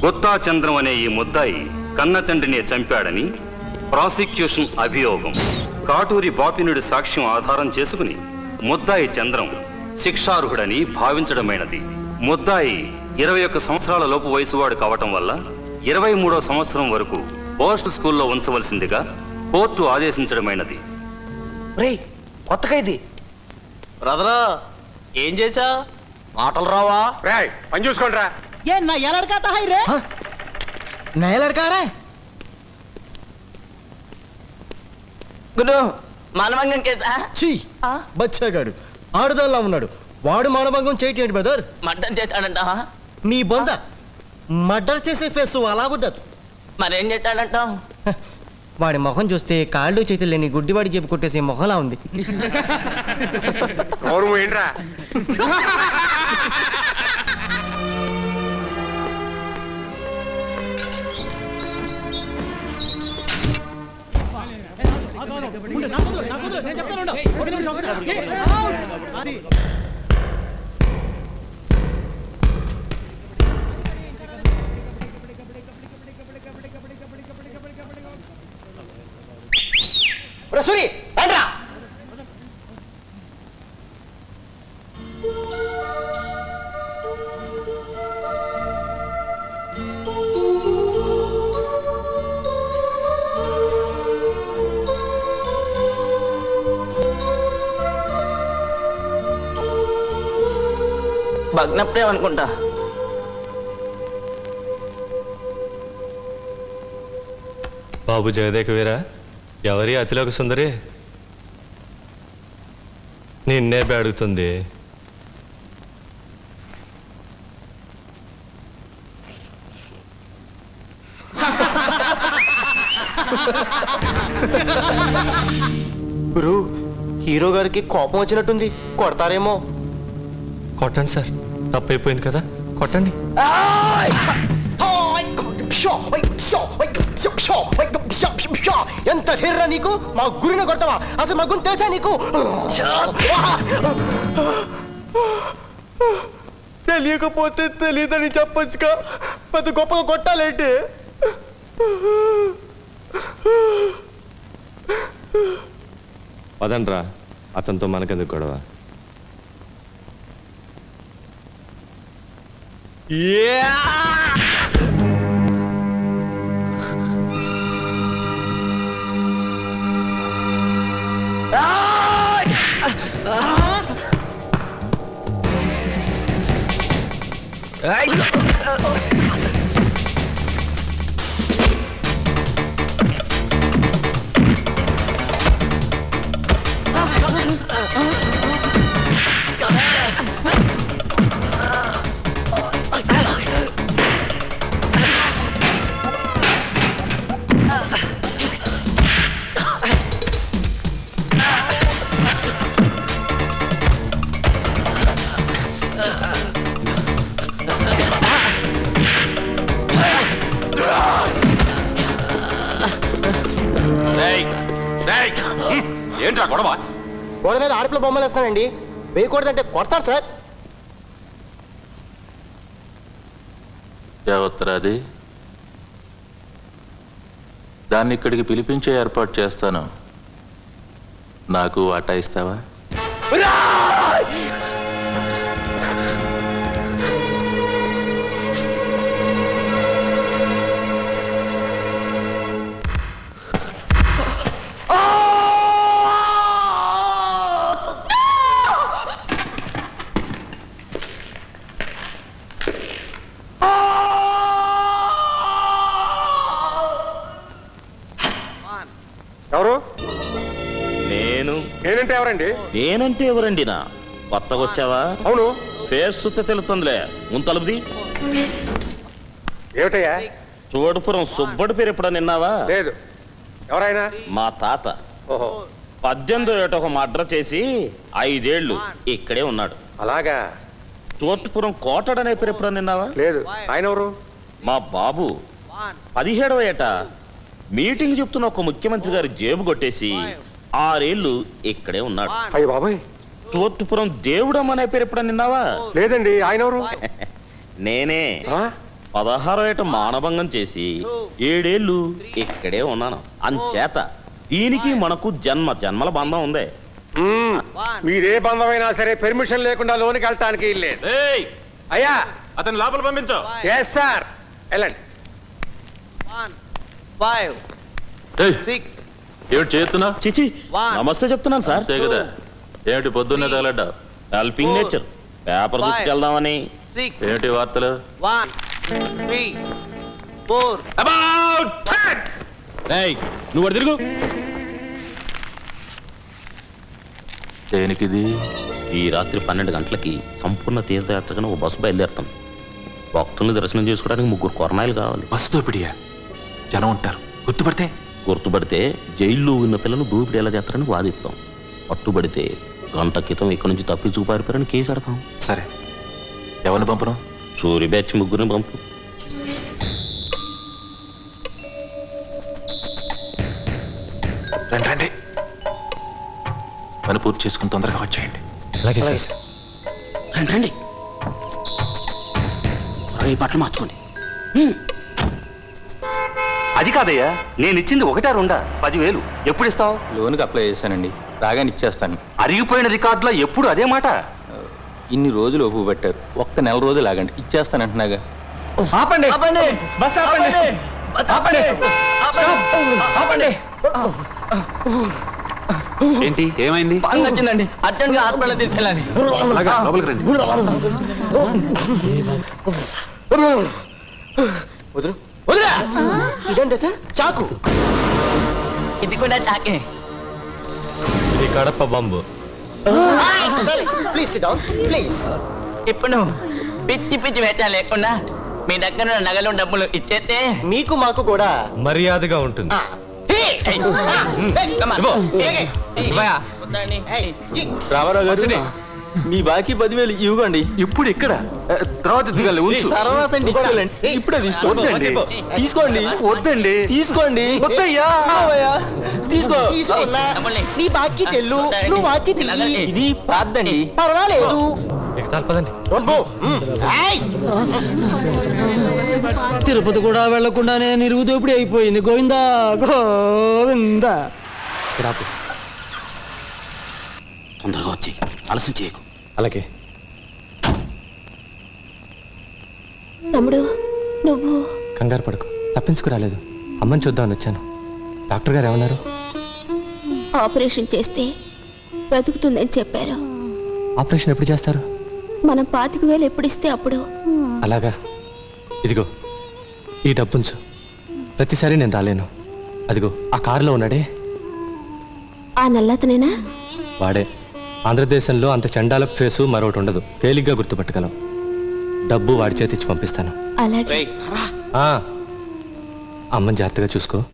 గుత్తా చంద్రం అనే ఈ ముద్దాయి కన్న తండ్రిని చంపాడని ప్రాసిక్యూషన్ అభియోగం. కాటూరి బాపినుడి సాక్ష్యం ఆధారం చేసుకుని ముద్దాయి చంద్రం శిక్షార్హుడని భావించడమైనది. ముద్దాయి 21 సంవత్సరాల లోపు వయసువాడు కావటం వల్ల 23వ సంవత్సరం వరకు పోస్ట్ స్కూల్లో ఉంచవలసిందిగా కోర్టు ఆదేశించడమైనది. కొత్త ఖైదీ బ్రదరా, ఏం చేశా? మాటలు రావా? పని చూసుకోండి రా. ये नया लड़का था है रे? నయ లడ్కా రే గుడు మానవంగం కేసా? చీ బచ్చాగాడు ఆడుదాల్లా ఉన్నాడు. వాడు మానభంగం చేయటం ఏంటి బ్రదర్? మర్డర్ చేశాడంట. మీ బొంద మర్డర్ చేసే ఫేస్ అలా ఉండదు. మరేం చేశాడంట? వాడి మొహం చూస్తే కాళ్ళు చేతులు లేని గుడ్డివాడి చెప్పు కొట్టేసే మొహంలా ఉంది. గౌరవం ఏంట్రా? రసూరి రండ్రా. భగ్నప్పుడే అనుకుంటా. బాబు జగదేక వీరా, ఎవరి అతిలోక సుందరి? నిన్నే అడుగుతుంది. గురు, హీరో గారికి కోపం వచ్చినట్టుంది, కొడతారేమో. కొట్టండి సార్, తప్పైపోయింది కదా, కొట్టండి. ఎంత ధైర్యం నీకు? మా గురిని కొడతావా? అసలు మా గురి తెలుసా నీకు? తెలియకపోతే తెలియదని చెప్పొచ్చుగా, పెద్ద గొప్పగా కొట్టాలేంటి? పదండ్రా, అతనితో మనకెందుకు గొడవ? ఏంట్రా గొడవ? గోడ మీద ఆడపిల్ల బొమ్మలు వేస్తానండి, వేయకూడదంటే కొడతారు సార్. యావత్తరాది, దాన్ని ఇక్కడికి పిలిపించే ఏర్పాటు చేస్తాను. నాకు వాటా ఇస్తావా? ఎవరు? నేనంటే ఎవరండి? నేనంటే ఎవరండి? నా కొత్తగా వచ్చావా? అవును. ఫేస్ చూస్తే తెలుస్తుందిలే. ముంతలుపుది ఏమిటయ్యా? చోడుపురం సుబ్బడి పేరు ఎప్పుడో నిన్నావా? లేదు. ఎవరైనా? మా తాత. ఓహో. 18వ ఏట ఒక మర్డర్ చేసి 5 ఏళ్ళు ఇక్కడే ఉన్నాడు. అలాగా? చోటుపురం కోటడనే పేరు ఎప్పుడో నిన్నావా? లేదు. ఆయన ఎవరు? మా బాబు 17వ ఏట మీటింగ్ చెప్తున్న ఒక ముఖ్యమంత్రి గారి జేబు కొట్టేసి 6 ఏళ్ళు ఇక్కడే ఉన్నాడు. అయ్య బాబాయ్. చోటుపురం దేవుడమ్మ అనే పేరు ఎప్పుడో నిన్నావా? లేదండి. ఆయన ఎవరు? నేనే. 16వ ఏట మానభంగం చేసి 7 ఏళ్ళు ఇక్కడే ఉన్నాను. అంచేత దీనికి మనకు జన్మల బంధం ఉంది. మీరే బంధమైనా సరే పెర్మిషన్ లేకుండా లోనికి వెళ్ళటానికి లేదు. అయ్యా అతను లోపల పంపించు. ఎస్ సార్, వెళ్ళండి. 5 ఏయ్, 6 ఏమిటి చేస్తున్నా? చిచి నమస్తే చెప్తున్నాను సార్. అంతే కదా, ఏమిటి పొద్దున్నే తగలడ్డా? హెల్పింగ్ నేచర్ పేపర్ తీసుకెళ్దామని. 6 ఏమిటి వార్తలు? 1 3 4 నువ్వు అటు తిరుగు. దేనికిది? ఈ రాత్రి 12 గంటలకి సంపూర్ణ తీర్థయాత్రగా ఒక బస్సు బయలుదేరుతాం. భక్తుల్ని దర్శనం చేసుకోవడానికి 3 కొరనాయలు కావాలి. బస్సు దోపిడియా? జనం ఉంటారు, గుర్తుపడితే జైల్లో ఉన్న పిల్లలు దోపిడీ ఎలా చేస్తారని వాదిస్తాం. పట్టుబడితే గంట క్రితం ఇక్కడి నుంచి తప్పించుకు పారిపోయారని కేసు పెడతాం. సరే, ఎవరిని పంపను? సూరి బ్యాచ్ 3 పంపు. రండి రండి, పని పూర్తి చేసుకుని తొందరగా వచ్చేయండి. అలాగే సార్. రండి ఈ బట్టలు మార్చుకోండి. అది కాదయ్యా, నేను ఇచ్చింది 1 2 10,000 ఎప్పుడు ఇస్తావు? లోన్కి అప్లై చేశానండి, రాగానే ఇచ్చేస్తాను. అరిగిపోయిన రికార్డులో ఎప్పుడు అదే మాట. ఇన్ని రోజులు ఒప్పు పెట్టారు, ఒక్క నెల రోజులు ఆగండి, ఇచ్చేస్తాను అంటున్నాగా. ఆపండి ఆపండి బస్ ఆపండి ఆపండి ఆపండి. ఏంటి, ఏమైంది? బాగా వచ్చిందండి, అర్జెంట్ గా హాస్పిటల్ తీసుకెళ్ళాలి. అలాగా, లోపలికి రండి. వదులు వదిలే. ఇదంటే సార్ చాకు. ఇది కూడా చాకే. ఇది Kadapa bomb. Please SIT down please. ఇప్పుడు పిచ్చి వేట లేకుండా మీ దగ్గర ఉన్న నగలు డబ్బులు ఇచ్చేస్తే మీకు మాకు కూడా మర్యాదగా ఉంటుంది. రామారావు గారు, మీ బాకీ 10,000 ఇవ్వండి. ఇప్పుడు ఇక్కడ తర్వాత దిగాలి, ఉంచు. తర్వాత అండి, ఇచ్చేయాలండి. ఇప్పుడే తీసుకోండి. వద్దండి. తీసుకోండి, వద్దండి. తీసుకోండి. వద్దయ్యా. అవయ్యా, తీసుకో. తీసుకున్నా నీ బాకీ చెల్లు, నువ్వు వాచి తీయి. ఇది పాద్దండి. పర్వాలేదు. ఇక చాలు పదండి. తిరుపతి కూడా వెళ్లకుండానే నిరుగు దోపిడీ అయిపోయింది. గోవిందా గోవిందా. తొందరగా వచ్చి ఆలస్యం చేయకు. అలాగే. తమ్ముడు, నువ్వు కంగారు పడుకో, తప్పించుకురాలేదు. అమ్మని చూద్దామని వచ్చాను. డాక్టర్ గారు ఏమన్నారు? ఆపరేషన్ చేస్తే బ్రతుకుతుందని చెప్పారు. ఆపరేషన్ ఎప్పుడు చేస్తారు? మనం 25,000 ఎప్పుడు ఇస్తే అప్పుడు. అలాగా. ఇదిగో ఈ డబ్బుంచు. ప్రతిసారి నేను రాలేను. అదిగో ఆ కారులో ఉన్నాడే, ఆ నల్లతనేనా? వాడే. ఆంధ్రదేశంలో అంత చండాలపు ఫేసు మరొకటి ఉండదు. తేలిగ్గా గుర్తుపట్టగలం. డబ్బు వాడి చేతిచ్చి పంపిస్తాను. అలాగే. అమ్మని జాగ్రత్తగా చూసుకో.